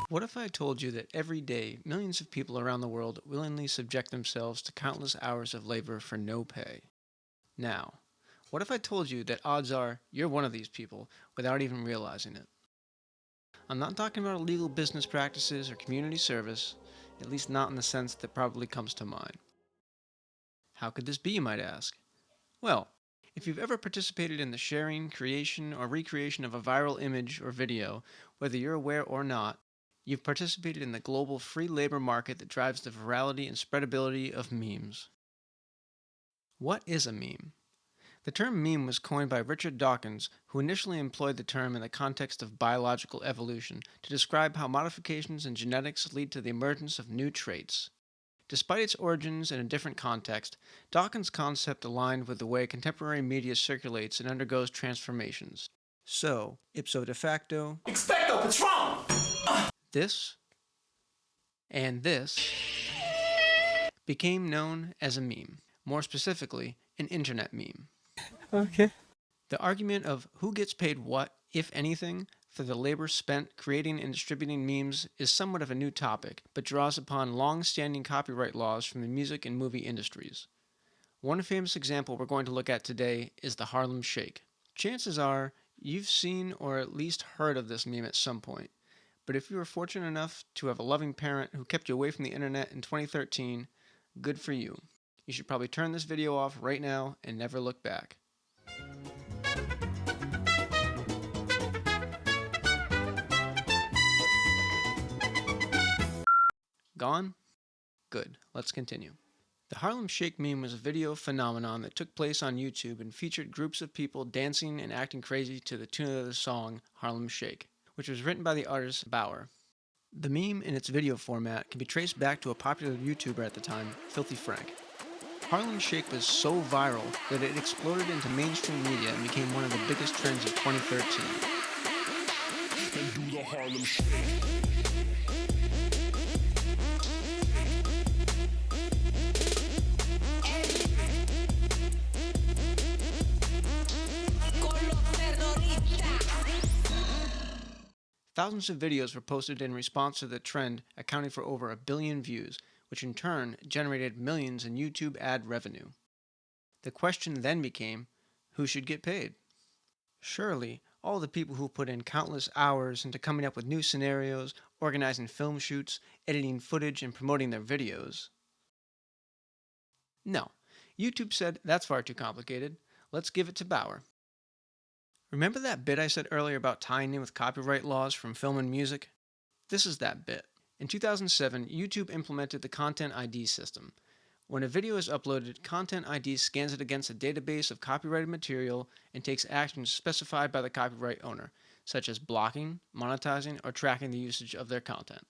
What if I told you that every day millions of people around the world willingly subject themselves to countless hours of labor for no pay? Now, what if I told you that odds are you're one of these people without even realizing it? I'm not talking about illegal business practices or community service, at least not in the sense that probably comes to mind. How could this be, you might ask? Well, if you've ever participated in the sharing, creation, or recreation of a viral image or video, whether you're aware or not, you've participated in the global free labor market that drives the virality and spreadability of memes. What is a meme? The term meme was coined by Richard Dawkins, who initially employed the term in the context of biological evolution to describe how modifications in genetics lead to the emergence of new traits. Despite its origins in a different context, Dawkins' concept aligned with the way contemporary media circulates and undergoes transformations. So, ipso de facto, Expecto Patron! this and this became known as a meme, more specifically, an internet meme. Okay. The argument of who gets paid what, if anything, for the labor spent creating and distributing memes is somewhat of a new topic, but draws upon long-standing copyright laws from the music and movie industries. One famous example we're going to look at today is the Harlem Shake. Chances are you've seen or at least heard of this meme at some point, but if you were fortunate enough to have a loving parent who kept you away from the internet in 2013, good for you. You should probably turn this video off right now and never look back. Gone? Good. Let's continue. The Harlem Shake meme was a video phenomenon that took place on YouTube and featured groups of people dancing and acting crazy to the tune of the song Harlem Shake, which was written by the artist Bauer. The meme in its video format can be traced back to a popular YouTuber at the time, Filthy Frank. Harlem Shake was so viral that it exploded into mainstream media and became one of the biggest trends of 2013. And do the Harlem Shake. Thousands of videos were posted in response to the trend, accounting for over 1 billion views, which in turn generated millions in YouTube ad revenue. The question then became, who should get paid? Surely, all the people who put in countless hours into coming up with new scenarios, organizing film shoots, editing footage, and promoting their videos. No, YouTube said that's far too complicated. Let's give it to Bauer. Remember that bit I said earlier about tying in with copyright laws from film and music? This is that bit. In 2007, YouTube implemented the Content ID system. When a video is uploaded, Content ID scans it against a database of copyrighted material and takes actions specified by the copyright owner, such as blocking, monetizing, or tracking the usage of their content.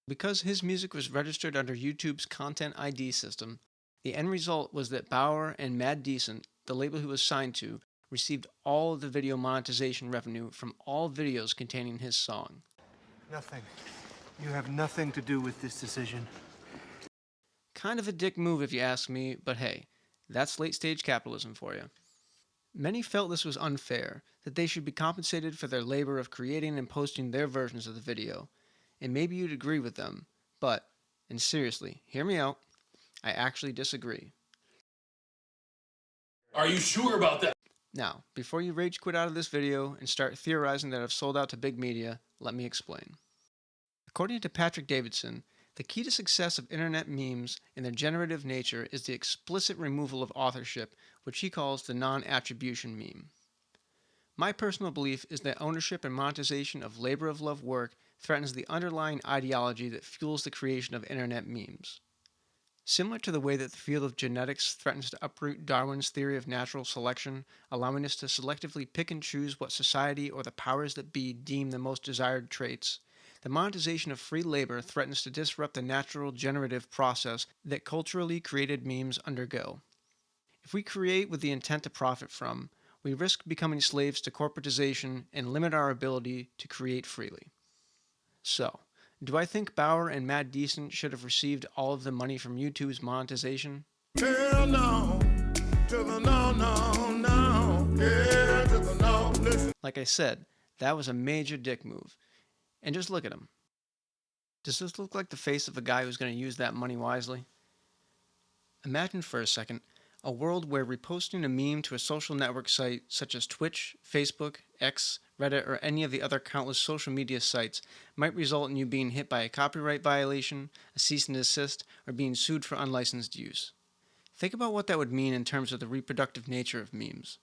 Because his music was registered under YouTube's Content ID system, the end result was that Bauer and Mad Decent, the label he was signed to, received all of the video monetization revenue from all videos containing his song. Nothing. You have nothing to do with this decision. Kind of a dick move if you ask me, but hey, that's late-stage capitalism for you. Many felt this was unfair, that they should be compensated for their labor of creating and posting their versions of the video. And maybe you'd agree with them, but, and seriously, hear me out, I actually disagree. Are you sure about that? Now, before you rage quit out of this video and start theorizing that I've sold out to big media, let me explain. According to Patrick Davidson, the key to success of internet memes and their generative nature is the explicit removal of authorship, which he calls the non-attribution meme. My personal belief is that ownership and monetization of labor of love work threatens the underlying ideology that fuels the creation of internet memes. Similar to the way that the field of genetics threatens to uproot Darwin's theory of natural selection, allowing us to selectively pick and choose what society or the powers that be deem the most desired traits, the monetization of free labor threatens to disrupt the natural generative process that culturally created memes undergo. If we create with the intent to profit from, we risk becoming slaves to corporatization and limit our ability to create freely. So, do I think Bauer and Mad Decent should have received all of the money from YouTube's monetization? Hell no. To the no, no, no. Yeah, to the no. Listen. Like I said, that was a major dick move. And just look at them. Does this look like the face of a guy who's going to use that money wisely? Imagine for a second a world where reposting a meme to a social network site such as Twitch, Facebook, X, Reddit, or any of the other countless social media sites might result in you being hit by a copyright violation, a cease and desist, or being sued for unlicensed use. Think about what that would mean in terms of the reproductive nature of memes.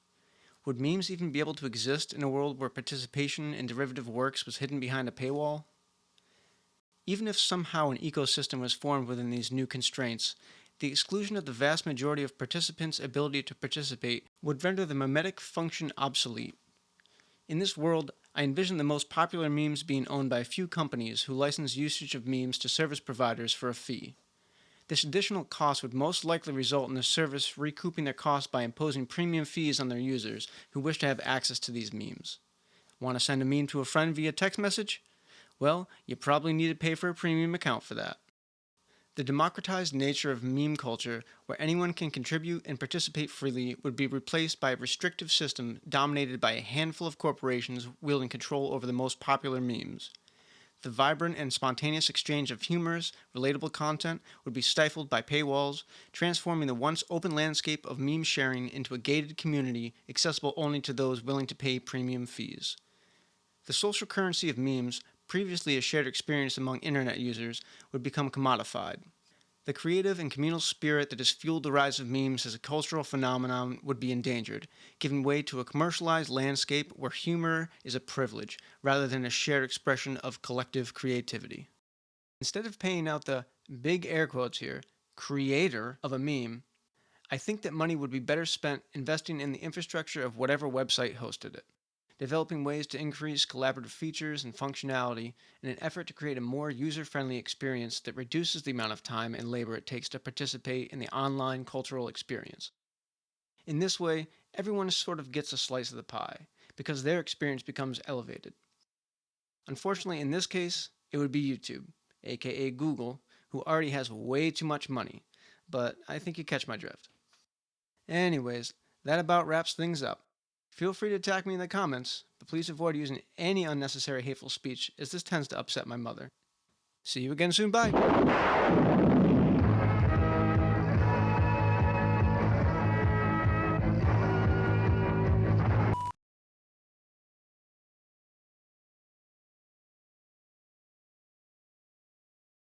Would memes even be able to exist in a world where participation in derivative works was hidden behind a paywall? Even if somehow an ecosystem was formed within these new constraints, the exclusion of the vast majority of participants' ability to participate would render the memetic function obsolete. In this world, I envision the most popular memes being owned by a few companies who license usage of memes to service providers for a fee. This additional cost would most likely result in the service recouping their costs by imposing premium fees on their users who wish to have access to these memes. Want to send a meme to a friend via text message? Well, you probably need to pay for a premium account for that. The democratized nature of meme culture, where anyone can contribute and participate freely, would be replaced by a restrictive system dominated by a handful of corporations wielding control over the most popular memes. The vibrant and spontaneous exchange of humorous, relatable content would be stifled by paywalls, transforming the once open landscape of meme sharing into a gated community accessible only to those willing to pay premium fees. The social currency of memes, previously a shared experience among internet users, would become commodified. The creative and communal spirit that has fueled the rise of memes as a cultural phenomenon would be endangered, giving way to a commercialized landscape where humor is a privilege rather than a shared expression of collective creativity. Instead of paying out the big air quotes here, creator of a meme, I think that money would be better spent investing in the infrastructure of whatever website hosted it, developing ways to increase collaborative features and functionality in an effort to create a more user-friendly experience that reduces the amount of time and labor it takes to participate in the online cultural experience. In this way, everyone sort of gets a slice of the pie, because their experience becomes elevated. Unfortunately, in this case, it would be YouTube, aka Google, who already has way too much money, but I think you catch my drift. Anyways, that about wraps things up. Feel free to attack me in the comments, but please avoid using any unnecessary hateful speech, as this tends to upset my mother. See you again soon, bye!